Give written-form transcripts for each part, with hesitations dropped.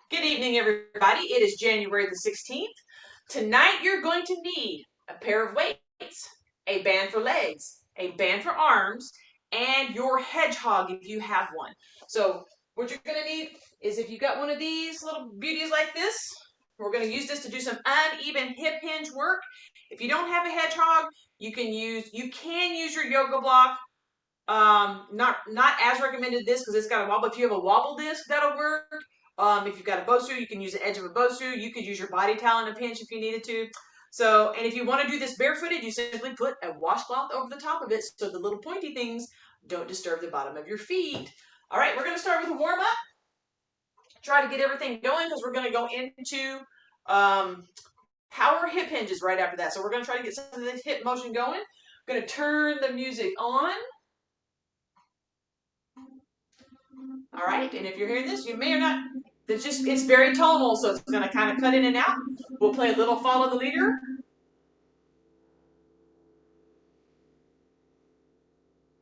Good evening, everybody. It is January the 16th. Tonight, you're going to need a pair of weights, a band for legs, a band for arms, and your hedgehog if you have one. So, what you're going to need is if you've got one of these little beauties like this, we're going to use this to do some uneven hip hinge work. If you don't have a hedgehog, you can use your yoga block. Not as recommended this because it's got a wobble. If you have a wobble disc, that'll work. If you've got a Bosu, you can use the edge of a Bosu. You could use your body towel in a pinch if you needed to. So, and if you want to do this barefooted, you simply put a washcloth over the top of it so the little pointy things don't disturb the bottom of your feet. All right, we're going to start with a warm up. Try to get everything going because we're going to go into power hip hinges right after that. So we're going to try to get some of this hip motion going. I'm going to turn the music on. All right, and if you're hearing this, you may or not, it's very tonal, so it's going to kind of cut in and out. We'll play a little follow the leader.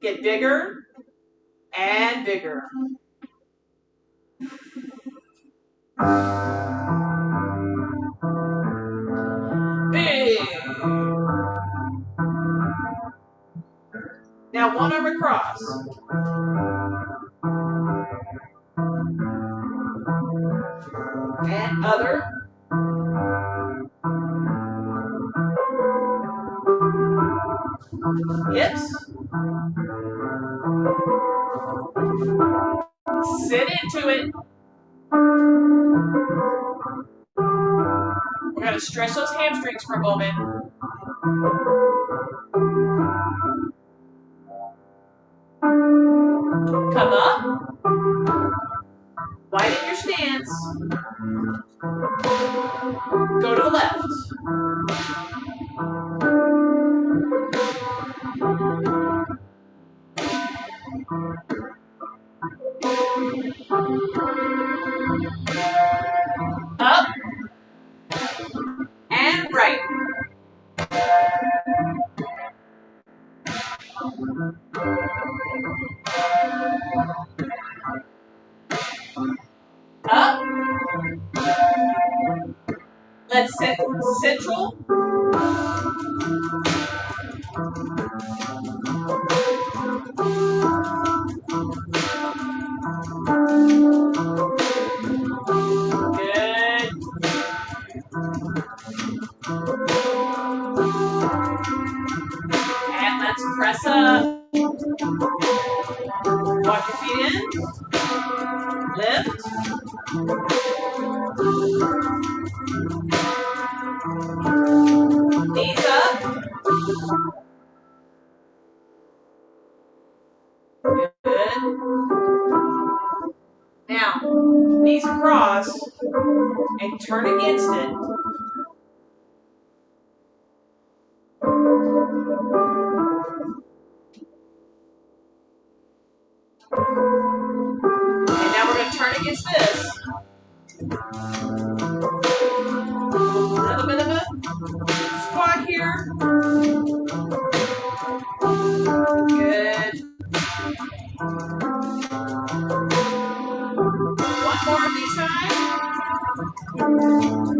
Get bigger and bigger. Big. Now one arm across. And other. Hips. Sit into it. We're going to stretch those hamstrings for a moment. Come up. Widen your stance. Go to the left. Up. And right. Up. Let's set central. Good. And let's press up. Walk your feet in. Lift. Knees up. Good. Now, knees across and turn against it. And now we're going to turn against this. A little bit of a squat here. Good. One more on each side.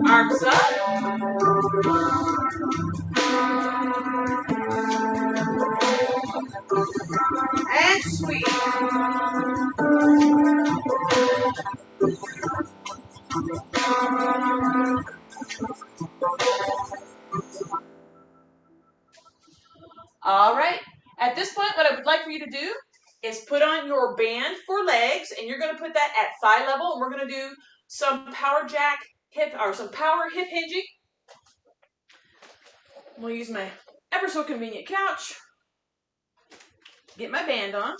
Arms up. And sweep. All right. At this point, what I would like for you to do is put on your band for legs, and you're going to put that at thigh level, and we're going to do some power jack hip or some power hip hinging. I'm going to use my ever so convenient couch. Get my band on.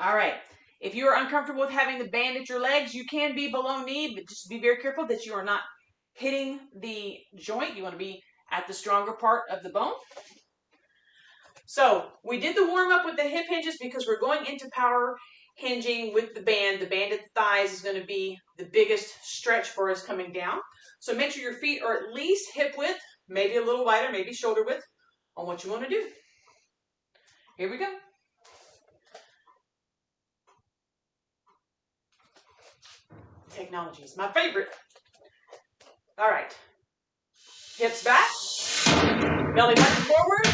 All right. If you are uncomfortable with having the band at your legs, you can be below knee, but just be very careful that you are not hitting the joint. You want to be at the stronger part of the bone. So we did the warm up with the hip hinges because we're going into power hinging with the band. The band at the thighs is going to be the biggest stretch for us coming down. So make sure your feet are at least hip width, maybe a little wider, maybe shoulder width on what you want to do. Here we go. Technology is my favorite. All right. Hips back. Belly button forward.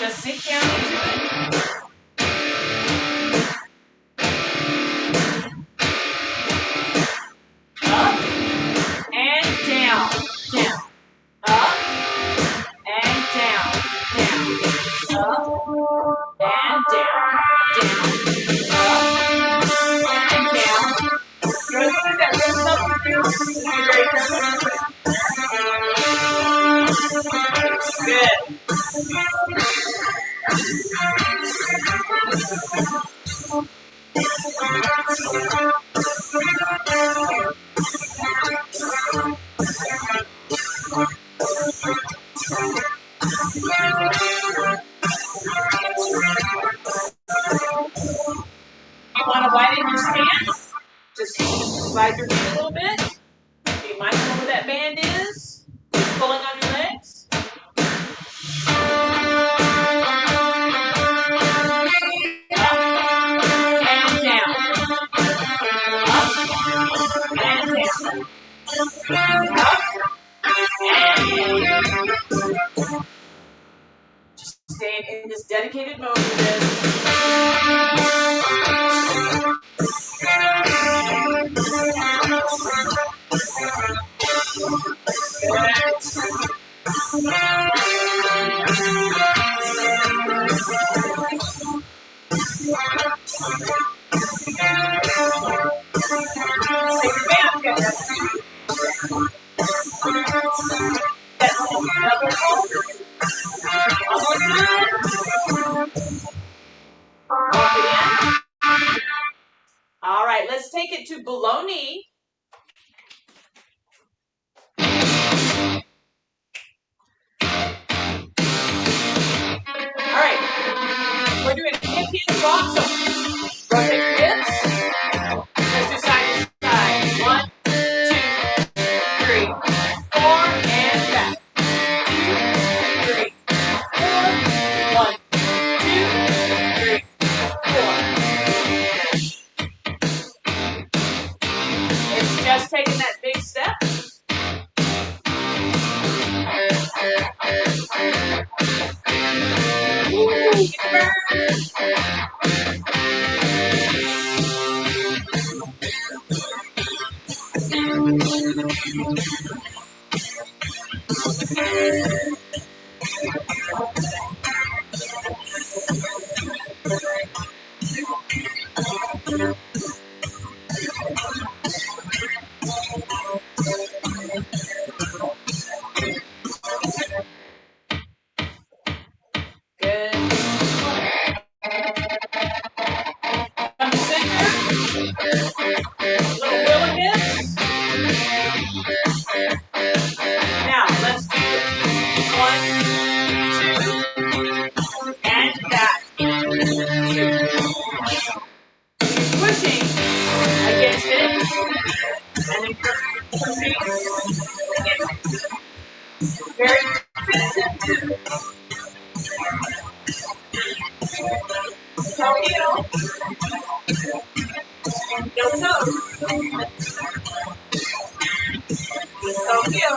Just sink down into it. Up and down. Down. Up and down. Down. Up and down. Down. Up and down. You're going to do that real slow for you. Be very careful. Good. You want to widen your stance? Just slide your feet a little bit. Be mindful where that band is. Pulling on your legs. And down. Up and down. Up and down. Just staying in this dedicated mode with this. All right, let's take it to below knee. All right, we're doing hip hinge rock. So rotate your hips. Let's do side to side. 1, 2, 3, 4, and back. 2, 3, 4. 1, 2, 3, 4. It's just taking that big step. Now, let's do 1, 2, and back. Pushing against it, and then pushing against it. Very consistent. Toe heel. Heel toe. Toe heel.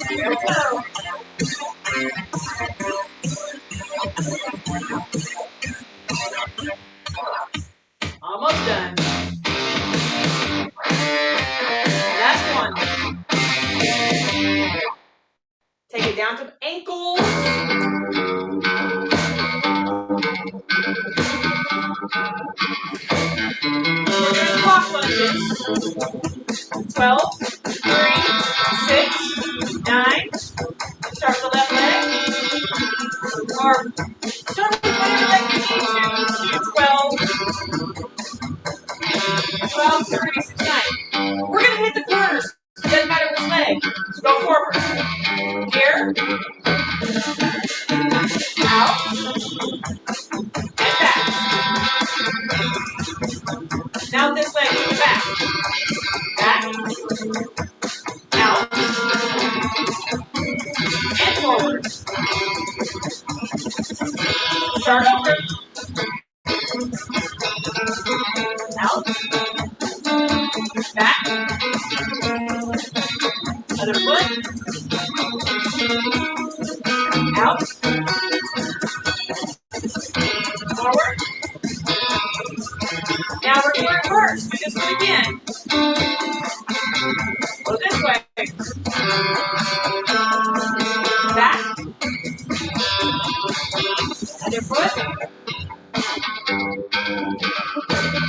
Heel toe. Almost done. Last one. Take it down to ankles. We're doing clock lunges. 12, 3, 6, 9. Start with the left leg. Or start with whatever leg you need to. 12, 12, 3, 6, 9. We're going to hit the corners. It doesn't matter which leg. So go forward. Here. Out. And back. Now this leg to the back. Back. Back. Other foot. Out. Forward. Now we're doing reverse. Do this one again. Go this way. Back. Other foot.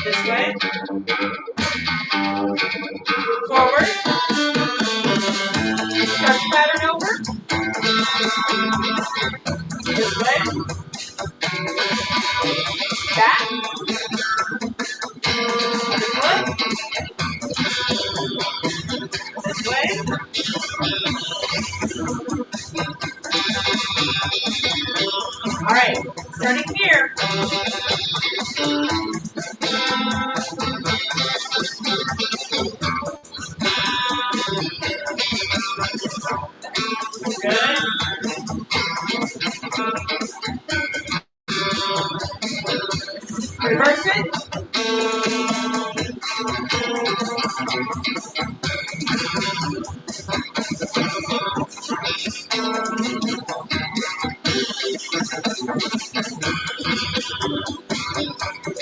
This way. Forward. Start the pattern over. This way. Back. Other foot. This way. All right. Starting here. Good. Reverse it.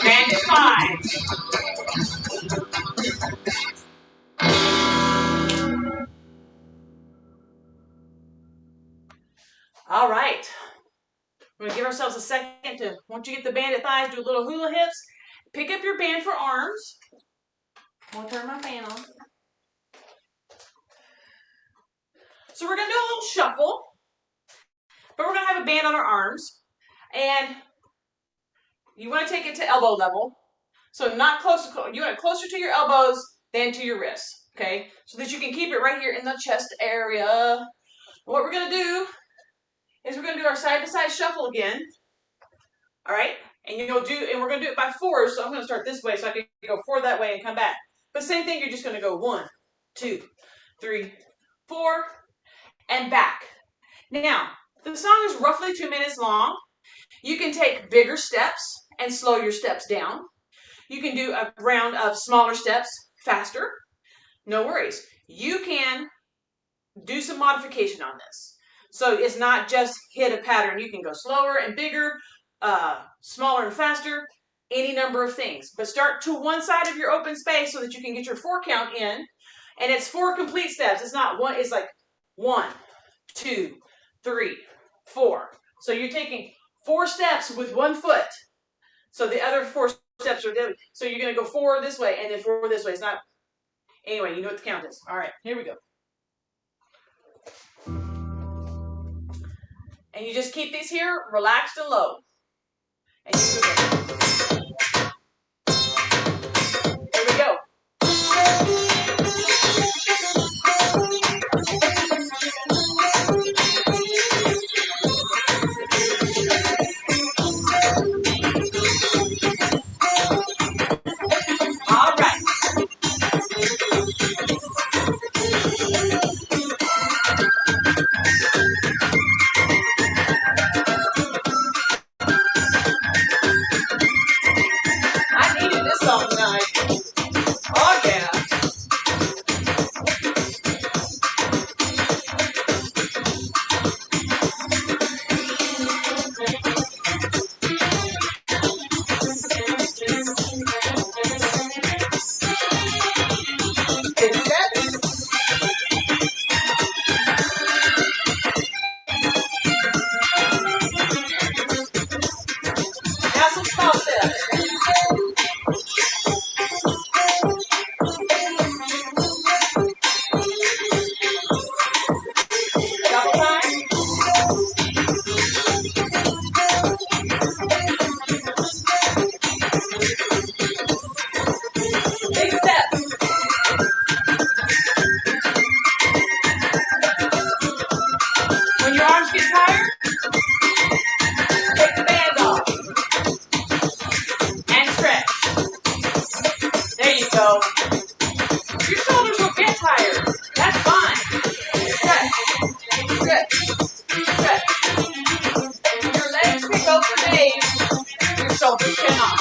Bandit 5. All right. We're going to give ourselves a second to, once you get the bandit thighs, do a little hula hips. Pick up your band for arms. I'm going to turn my fan on. So we're going to do a little shuffle. But we're going to have a band on our arms. And you want to take it to elbow level. So not close, you want it closer to your elbows than to your wrists. Okay? So that you can keep it right here in the chest area. What we're going to do is we're going to do our side-to-side shuffle again. All right? And we're going to do it by 4s. So I'm going to start this way so I can go 4 that way and come back. But same thing, you're just going to go 1, 2, 3, 4, and back. Now, the song is roughly 2 minutes long. You can take bigger steps and slow your steps down. You can do a round of smaller steps faster. No worries. You can do some modification on this. So it's not just hit a pattern. You can go slower and bigger, smaller and faster, any number of things. But start to one side of your open space so that you can get your 4 count in. And it's 4 complete steps. It's not one, it's like 1, 2, 3, 4. So you're taking 4 steps with 1 foot. So the other 4 steps are different. So you're going to go 4 this way and then 4 this way. It's not, anyway, you know what the count is. All right, here we go. And you just keep these here relaxed and low. And you move it. Here we go. All right. I needed this song tonight. Oh, yeah. Now some small steps. Double time. Big steps. When your arms get tired, take the band off and stretch. There you go. Your shoulders will get tired. That's fine. Stretch, stretch, stretch. Your legs can go for days. Your shoulders cannot.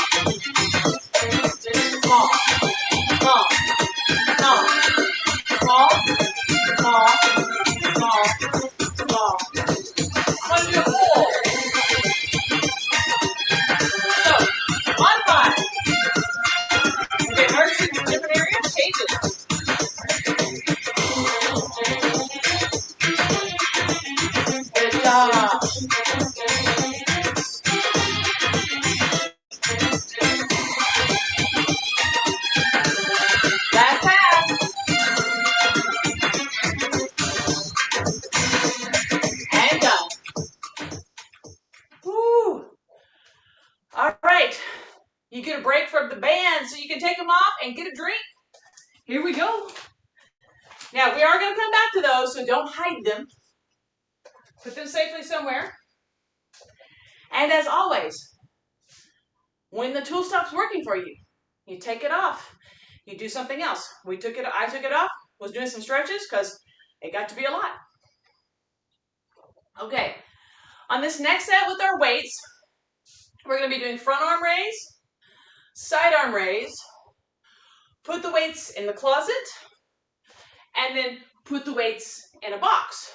Small, small, Here we go. Now, we are going to come back to those, so don't hide them. Put them safely somewhere. And as always, when the tool stops working for you, you take it off. You do something else. I took it off, was doing some stretches because it got to be a lot. Okay, on this next set with our weights, we're going to be doing front arm raise, side arm raise, put the weights in the closet, and then put the weights in a box.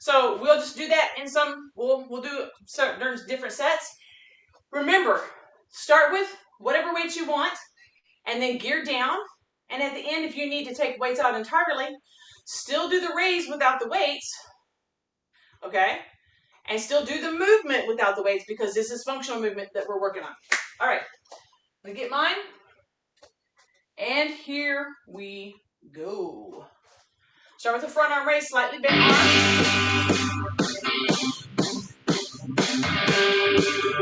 So we'll just do that in we'll do certain different sets. Remember, start with whatever weights you want, and then gear down. And at the end, if you need to take weights out entirely, still do the raise without the weights, okay? And still do the movement without the weights because this is functional movement that we're working on. All right, I'm gonna get mine. And here we go. Start with the front arm raise, slightly bent arm.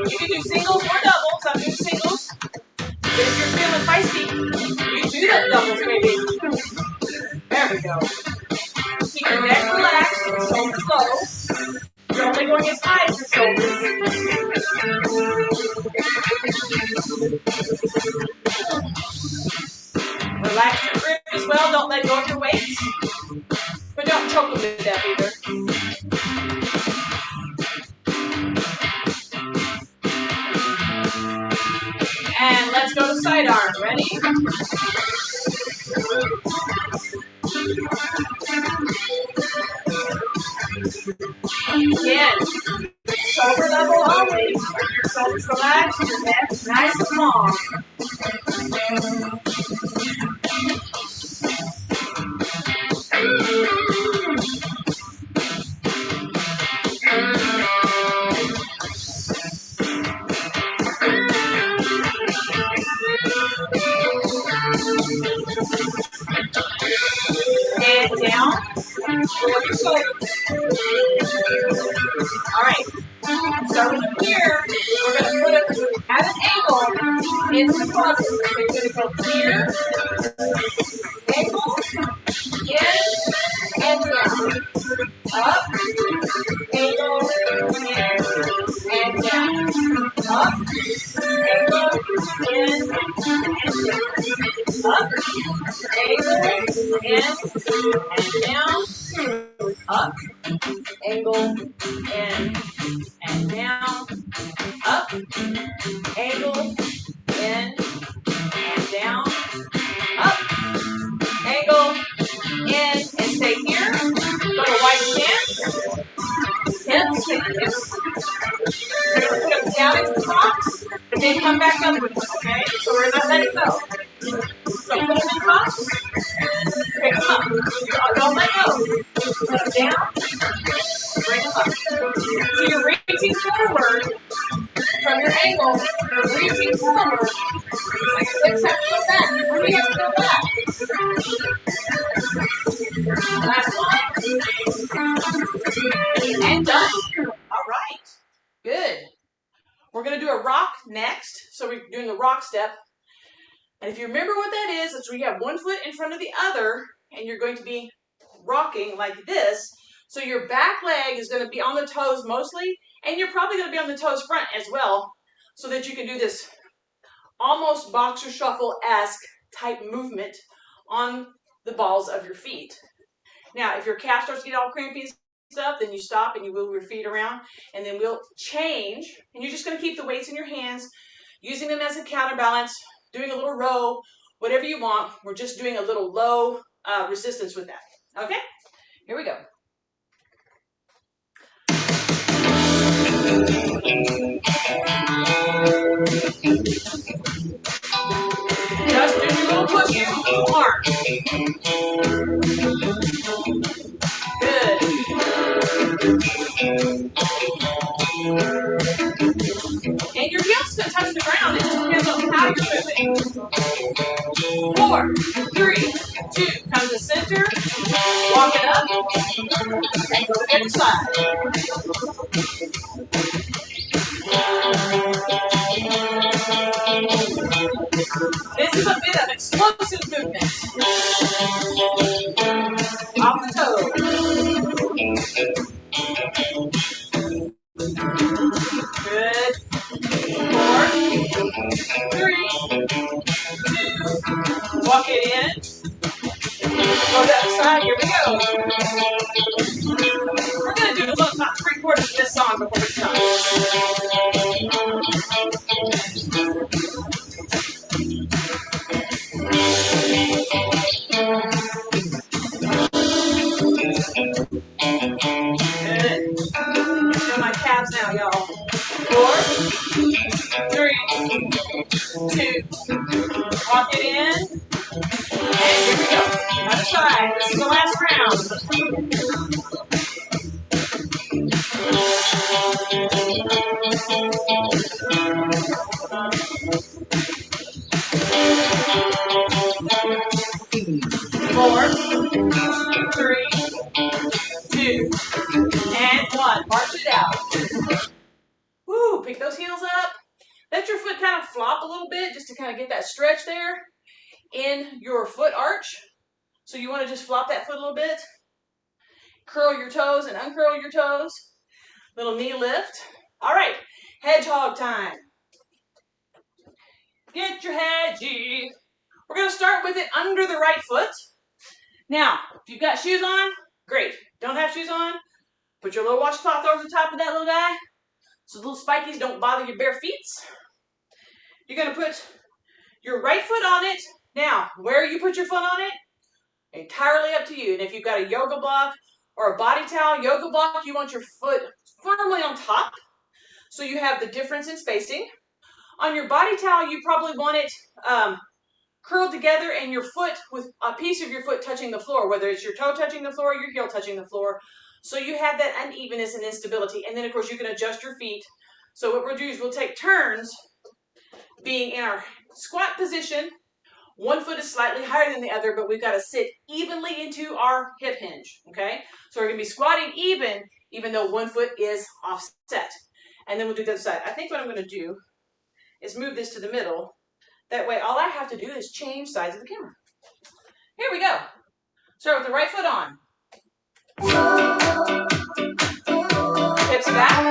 You can do singles or doubles. I'm doing singles. But if you're feeling feisty, you do that doubles maybe. There we go. Keep your neck relaxed, shoulders low. You're only going as high as your shoulders. Relax your grip as well. Don't let go of your weights. But don't choke them to death either. And let's go to side arm. Ready? Again. Shoulder level always. Your shoulders relaxed, your neck nice and long. And down. Lower your shoulders. All right. Starting from here, we're going to put it at an angle into the closet. So you're going to go here, angle, in, and down. Up, angle, in, and down. Up, angle, in, and down. Up, angle, in, and down. Up, angle, in, and down. Up, angle, in, and down. Up, angle, in, and stay here. Go to wide stance. Hips, take the hips. We're going to put them down into the box, and then come back up with them, okay? So we're not letting go. So put them in the box. Pick them up. Don't let go. Put them down. Bring them up. So you're reaching forward from your angle. You're reaching forward. Your hips have to go back. Your booty has to go back. Last one. And done. All right. Good. We're going to do a rock next. So we're doing the rock step. And if you remember what that is, it's where you have one foot in front of the other, and you're going to be rocking like this. So your back leg is going to be on the toes mostly, and you're probably going to be on the toes front as well, so that you can do this almost boxer shuffle-esque type movement on the balls of your feet. Now, if your calf starts to get all crampy and stuff, then you stop and you move your feet around, and then we'll change, and you're just going to keep the weights in your hands, using them as a counterbalance, doing a little row, whatever you want. We're just doing a little low resistance with that. Okay? Here we go. Just do your little push here with your arm. Good. And your heels can touch the ground. It just depends on how you're moving. 4, 3, 2. Come to center. Walk it up. And go to the other side. This is a bit of explosive movement. Off the toe. Good. 4, 3, 2, walk it in. Go to the other side. Here we go. We're going to do about 3/4 of this song before we stop. Good. Feel my calves now, y'all. 4, 3, 2, walk it in. And here we go. Other side. This is the last round. 4, 3, 2, and 1. March it out. Woo, pick those heels up. Let your foot kind of flop a little bit just to kind of get that stretch there in your foot arch. So you want to just flop that foot a little bit. Curl your toes and uncurl your toes. Little knee lift. All right, hedgehog time. Get your hedgie. We're going to start with it under the right foot. Now, if you've got shoes on, great. Don't have shoes on, put your little washcloth over the top of that little guy so the little spikies don't bother your bare feet. You're going to put your right foot on it. Now, where you put your foot on it, entirely up to you. And if you've got a yoga block or a body towel, yoga block, you want your foot firmly on top so you have the difference in spacing. On your body towel, you probably want it curled together and your foot with a piece of your foot touching the floor, whether it's your toe touching the floor or your heel touching the floor. So you have that unevenness and instability. And then, of course, you can adjust your feet. So what we'll do is we'll take turns being in our squat position. One foot is slightly higher than the other, but we've got to sit evenly into our hip hinge, okay? So we're going to be squatting even though one foot is offset. And then we'll do the other side. I think what I'm going to do is move this to the middle. That way, all I have to do is change sides of the camera. Here we go. Start with the right foot on. Hips back.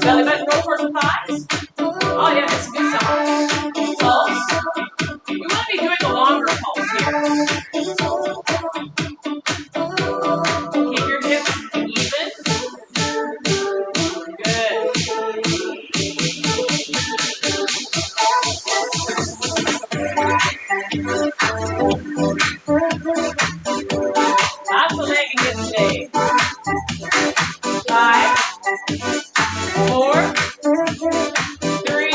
Belly button roll towards the thighs. Oh yeah, that's a good song. Pulse. We want to be doing a longer pulse here. Keep your hips even. Good. Lots of leg and hip today. 5, 4, 3,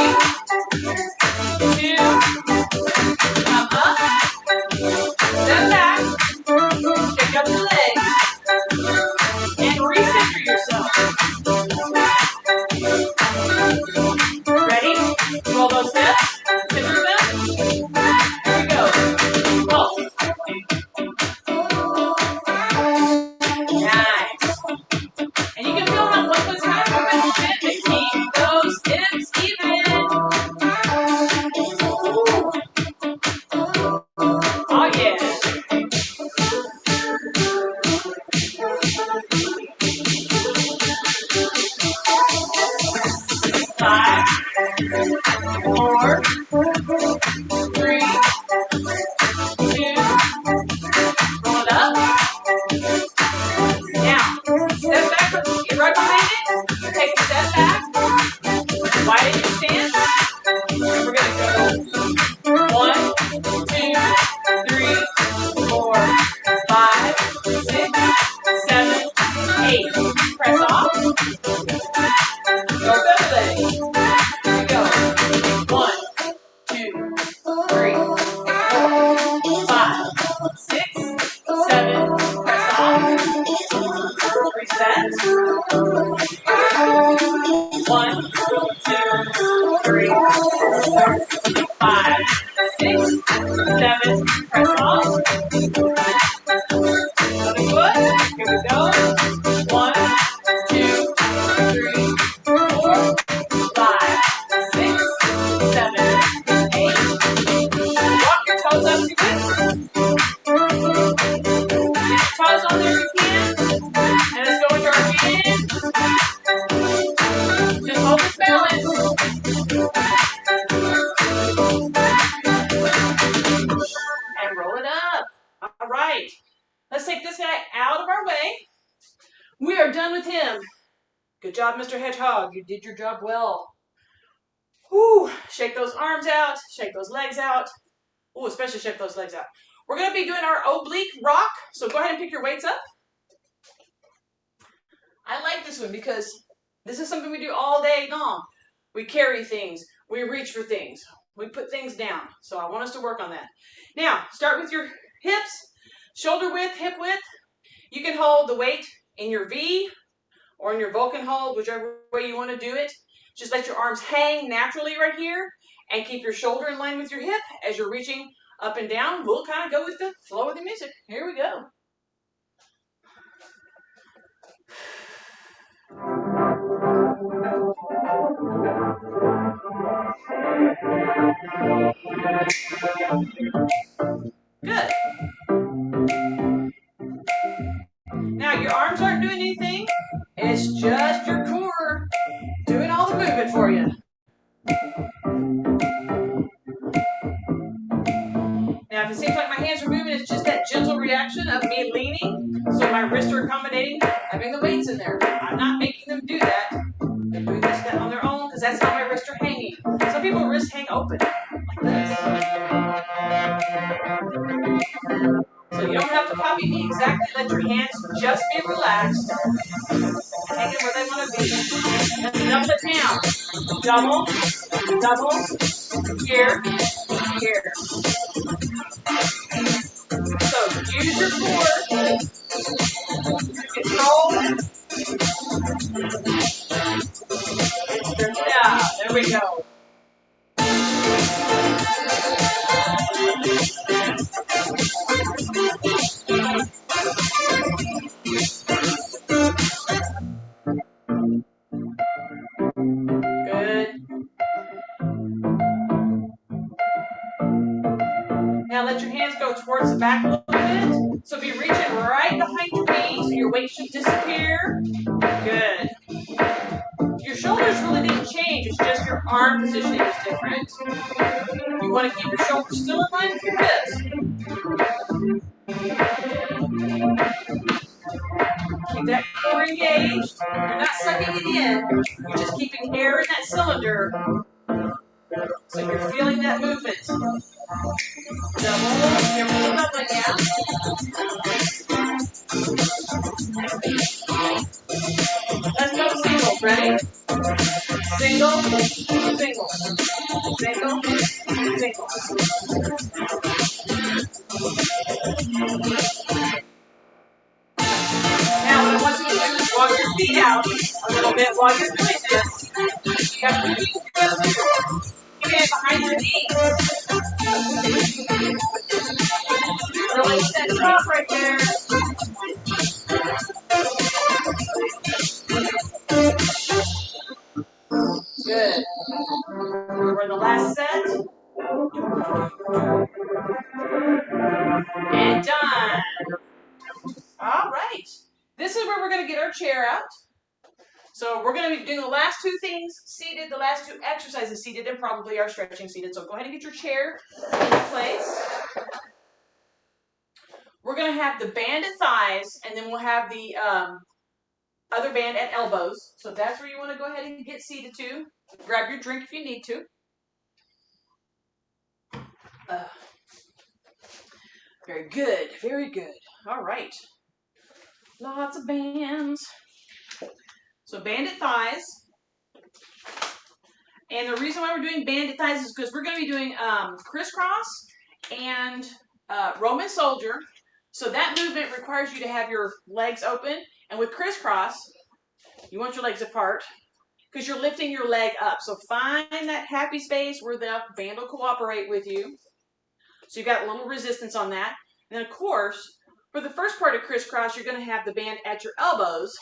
right. Let's take this guy out of our way. We are done with him. Good job, Mr. Hedgehog. You did your job well. Whew. Shake those arms out. Shake those legs out. Oh, especially shake those legs out. We're going to be doing our oblique rock. So go ahead and pick your weights up. I like this one because this is something we do all day long. We carry things. We reach for things. We put things down. So I want us to work on that. Now, start with your hips, shoulder width, hip width. You can hold the weight in your V or in your Vulcan hold, whichever way you want to do it. Just let your arms hang naturally right here and keep your shoulder in line with your hip as you're reaching up and down. We'll kind of go with the flow of the music. Here we go. Good. Now your arms aren't doing anything. It's just your core doing all the movement for you. Now if it seems like my hands are moving, it's just that gentle reaction of me leaning, so my wrists are accommodating having the weights in there. I'm not making them do that. They're doing this on their own because that's how my wrists are hanging. Some people's wrists hang open, like this. So you don't have to copy me exactly. Let your hands just be relaxed. Hang it where they want to be. Let's double it down. Double, double, here, here. So use your core to control and stretch it out. There we go. Good. Now let your hands go towards the back a little bit. So be reaching right behind your knee so your weight should disappear. Good. Your shoulders really didn't change. It's just your arm positioning is different. You want to keep your shoulders still in line with your hips. Keep that core engaged. You're not sucking it in. You're just keeping air in that cylinder. So you're feeling that movement. Double. Careful with doubling, yeah. Let's go singles. Ready? Single, single, single, single. Now what I want you to do is walk your feet out a little bit while you're doing this. You have to keep your hand behind your knees. Release that drop right there. Good. We're in the last set. And done. All right. This is where we're going to get our chair out. So we're going to be doing the last two things seated, the last two exercises seated, and probably our stretching seated. So go ahead and get your chair into place. We're going to have the band at thighs, and then we'll have the other band at elbows. So that's where you want to go ahead and get seated to. Grab your drink if you need to. Very good, very good. All right. Lots of bands. So banded thighs. And the reason why we're doing banded thighs is because we're going to be doing crisscross and Roman soldier. So that movement requires you to have your legs open. And with crisscross, you want your legs apart because you're lifting your leg up. So find that happy space where the band will cooperate with you. So you've got a little resistance on that. And then, of course, for the first part of crisscross, you're going to have the band at your elbows.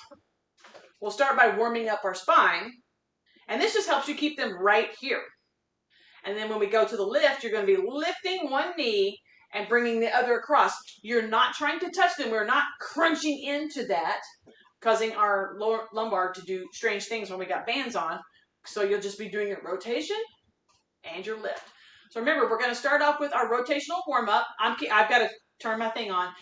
We'll start by warming up our spine. And this just helps you keep them right here. And then when we go to the lift, you're going to be lifting one knee and bringing the other across. You're not trying to touch them. We're not crunching into that, causing our lower lumbar to do strange things when we got bands on. So you'll just be doing your rotation and your lift. So remember, we're going to start off with our rotational warm-up. I've got to turn my thing on.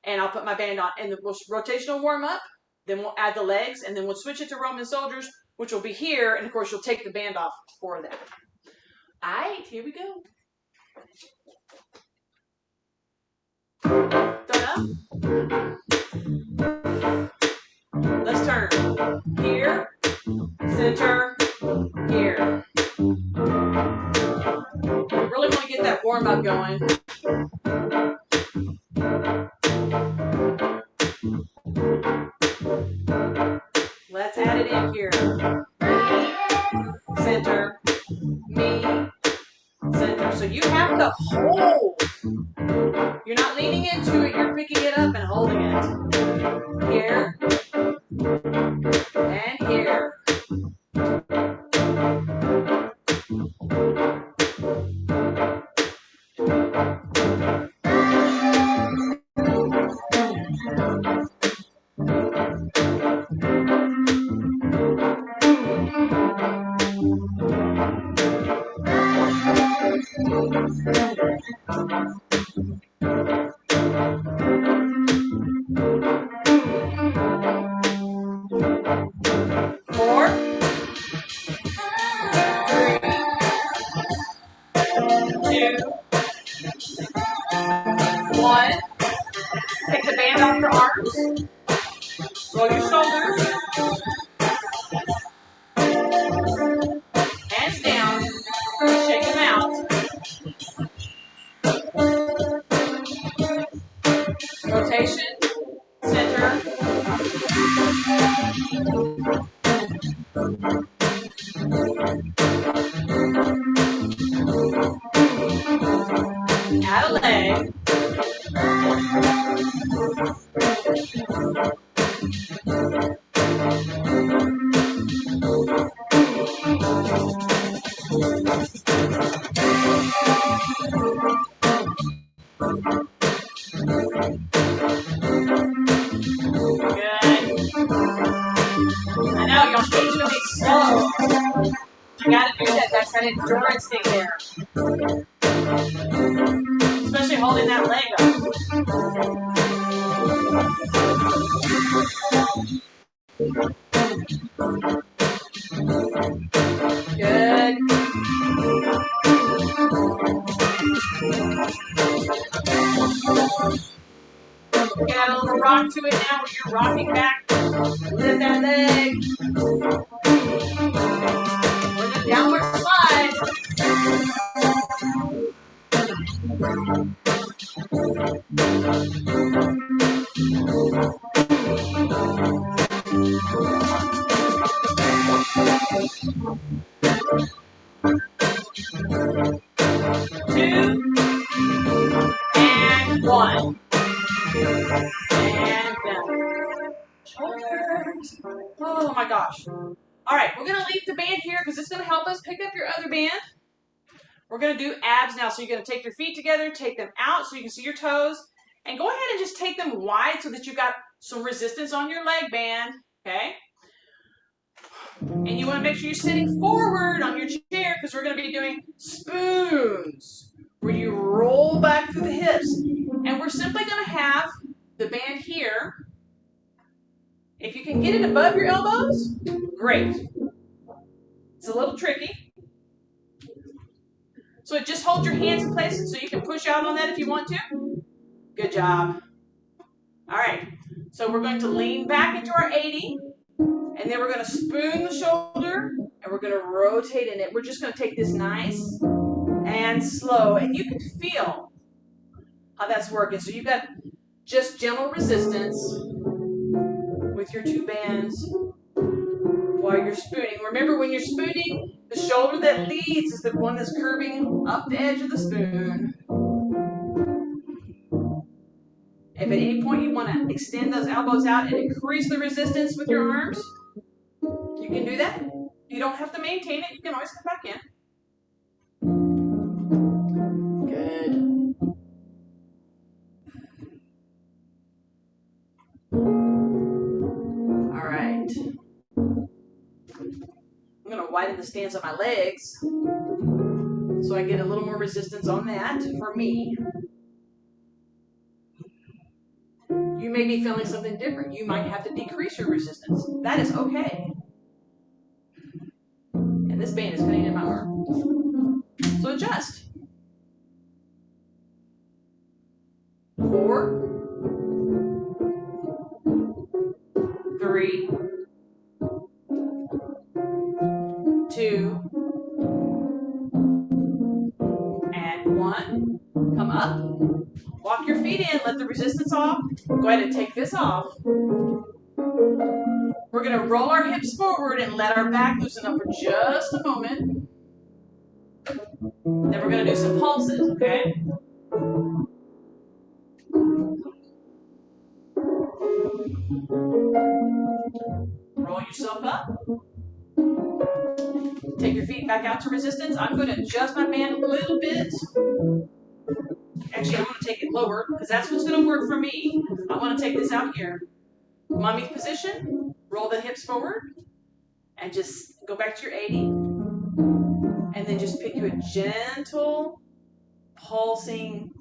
and I'll put my band on, and the rotation will warm up. Then we'll add the legs, and then we'll switch it to Roman soldiers, which will be here, and of course you'll take the band off for that. All right, here we go. Let's turn. Here, center, here. We really want to get that warm up going. Let's add it in here. Me, center, me, center. So you have to hold. You're not leaning into it, you're picking it up and holding it. Here, and here. Four, three, two, one. Take the band off your arms. Roll your shoulders. Hands down. Shake them out. Rotation. Center. Add a leg. I know, y'all need to be slow. You gotta do that. That's that endurance thing there. Especially holding that leg up. Good. Add a little rock to it now where you're rocking back. Lift that leg. Or the downward slide. Two, and one. And down. Shoulders. Oh my gosh. All right, we're going to leave the band here because it's going to help us pick up your other band. We're going to do abs now. So you're going to take your feet together, take them out so you can see your toes, and go ahead and just take them wide so that you've got some resistance on your leg band, okay? And you want to make sure you're sitting forward on your chair because we're going to be doing spoons where you roll back through the hips. And we're simply going to have the band here. If you can get it above your elbows, great. It's a little tricky. So just hold your hands in place so you can push out on that if you want to. Good job. All right. So we're going to lean back into our 80. And then we're going to spoon the shoulder. And we're going to rotate in it. We're just going to take this nice and slow. And you can feel how that's working. So you've got just gentle resistance with your two bands while you're spooning. Remember, when you're spooning, the shoulder that leads is the one that's curving up the edge of the spoon. If at any point you want to extend those elbows out and increase the resistance with your arms, you can do that. You don't have to maintain it. You can always come back in. Good. All right. I'm going to widen the stance on my legs so I get a little more resistance on that for me. You may be feeling something different. You might have to decrease your resistance. That is okay. And this band is cutting in my arm. So adjust. 4, 3, 2, and 1. Come up. Walk your feet in. Let the resistance off. Go ahead and take this off. We're going to roll our hips forward and let our back loosen up for just a moment. Then we're going to do some pulses, okay? Roll yourself up. Take your feet back out to resistance. I'm going to adjust my band a little bit. Actually, I'm going to take it lower because that's what's going to work for me. I want to take this out here. Mummy position. Roll the hips forward. And just go back to your 80. And then just pick you a gentle, pulsing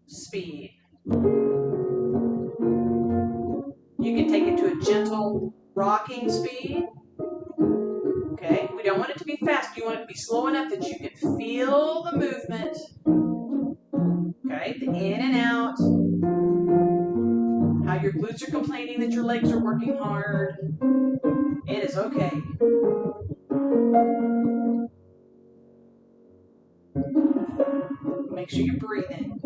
speed. You can take it to a gentle, rocking speed. Okay? We don't want it to be fast. You want it to be slow enough that you can feel the movement. Okay? The in and out. How your glutes are complaining that your legs are working hard. It is okay. Make sure you're breathing.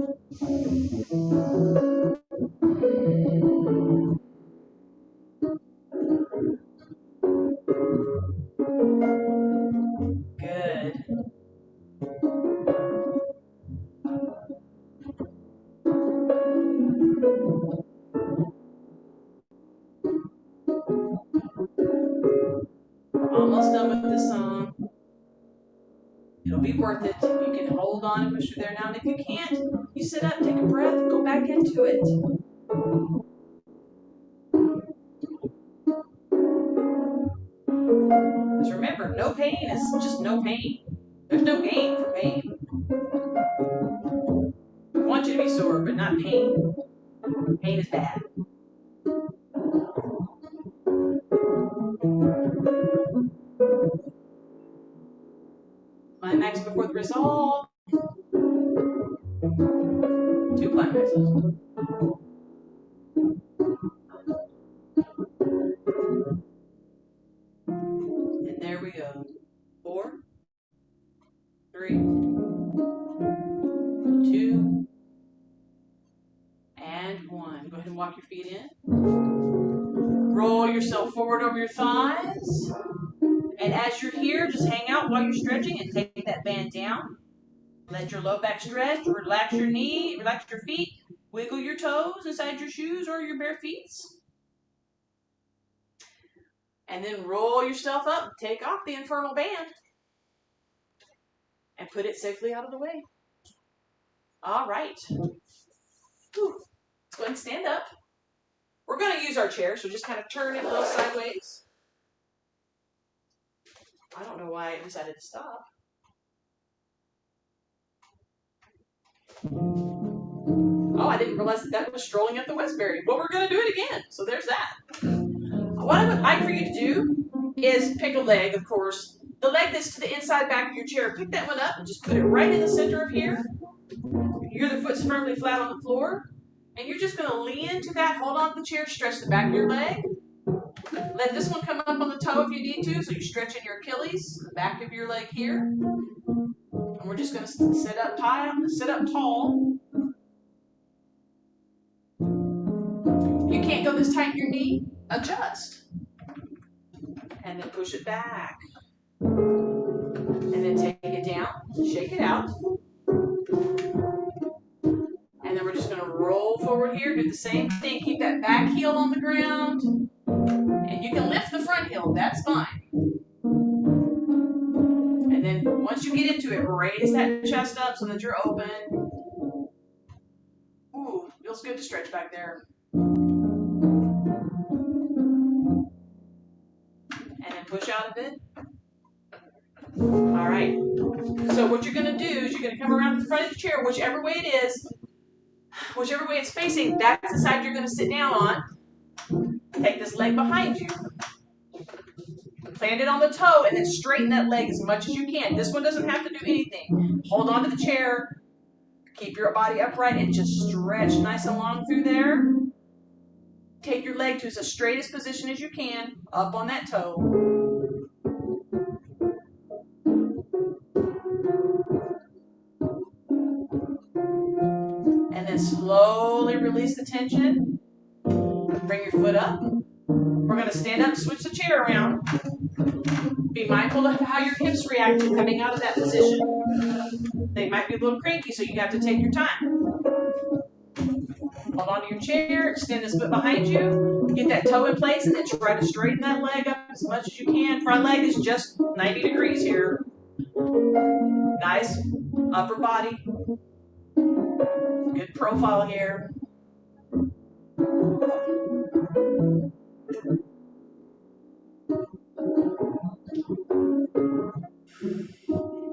Good. Almost done with this song. It'll be worth it. You can hold on and push through there now. And if you can't, you sit up, take a breath, go back into it. Because remember, no pain is just no pain. There's no gain for pain. I want you to be sore, but not pain. Pain is bad. Climax before the resolve. 2 climaxes. And there we go. 4, 3, 2, and 1. Go ahead and walk your feet in. Roll yourself forward over your thighs. And as you're here, just hang out while you're stretching and take that band down. Let your low back stretch. Relax your knee, relax your feet. Wiggle your toes inside your shoes or your bare feet. And then roll yourself up. Take off the infernal band. And put it safely out of the way. All right. Whew. Let's go ahead and stand up. We're going to use our chair, so just kind of turn it a little sideways. I don't know why I decided to stop. Oh, I didn't realize that was strolling up the Westbury. Well, we're going to do it again. So there's that. What I would like for you to do is pick a leg, of course. The leg that's to the inside back of your chair, pick that one up and just put it right in the center of here. Your other foot's firmly flat on the floor. And you're just going to lean into that, hold on to the chair, stretch the back of your leg. Let this one come up on the toe if you need to, so you're stretching your Achilles, the back of your leg here. And we're just going to sit up tall. If you can't go this tight in your knee, adjust. And then push it back. And then take it down, shake it out. And then we're just going to roll forward here, do the same thing. Keep that back heel on the ground. And you can lift the front heel, that's fine. And then once you get into it, raise that chest up so that you're open. Ooh, feels good to stretch back there. And then push out a bit. All right. So what you're going to do is you're going to come around the front of the chair, whichever way it is. whichever way it's facing, that's the side you're going to sit down on. Take this leg behind you. Plant it on the toe and then straighten that leg as much as you can. This one doesn't have to do anything. Hold on to the chair. Keep your body upright and just stretch nice and long through there. Take your leg to as straightest position as you can, up on that toe. And then slowly release the tension. Bring your foot up. We're going to stand up, switch the chair around. Be mindful of how your hips react to coming out of that position. They might be a little cranky, so you have to take your time. Hold on to your chair, extend this foot behind you, get that toe in place, and then try to straighten that leg up as much as you can. Front leg is just 90 degrees here. Nice upper body. Good profile here.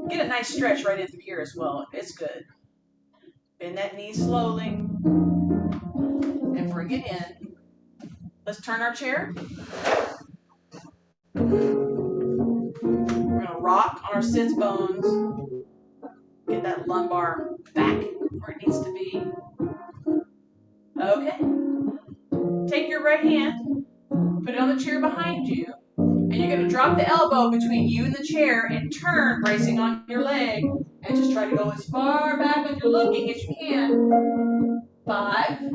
Get a nice stretch right in through here as well. It's good. Bend that knee slowly and bring it in. Let's turn our chair. We're going to rock on our sits bones. Get that lumbar back where it needs to be. Okay. Take your right hand, put it on the chair behind you, and you're going to drop the elbow between you and the chair and turn, bracing on your leg, and just try to go as far back as you're looking as you can. 5,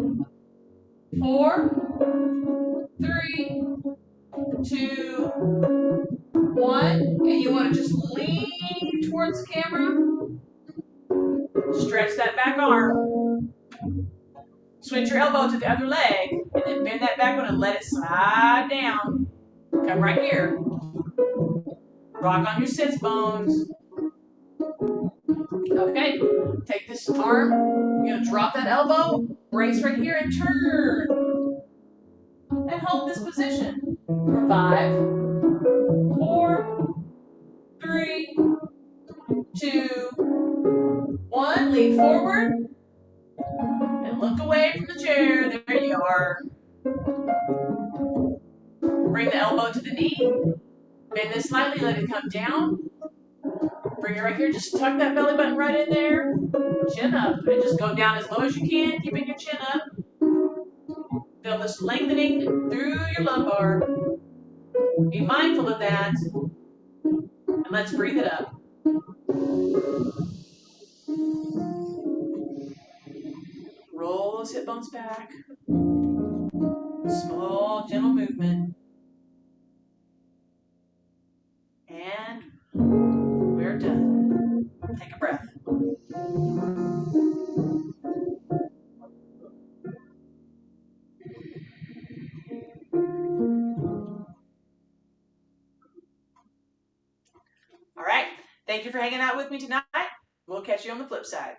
4, 3, 2, 1, and you want to just lean towards the camera. Stretch that back arm. Switch your elbow to the other leg, and then bend that back one and let it slide down. Come right here. Rock on your sits bones. Okay, take this arm. You're going to drop that elbow, brace right here, and turn. And hold this position for 5, 4, 3, 2, 1. Lean forward and look away from the chair. There you are. Bring the elbow to the knee. Bend this slightly, let it come down. Bring it right here. Just tuck that belly button right in there. Chin up. And just go down as low as you can, keeping your chin up. Feel this lengthening through your lumbar. Be mindful of that. And let's breathe it up. Roll those hip bones back. Small, gentle movement. And we're done. Take a breath. All right. Thank you for hanging out with me tonight. We'll catch you on the flip side.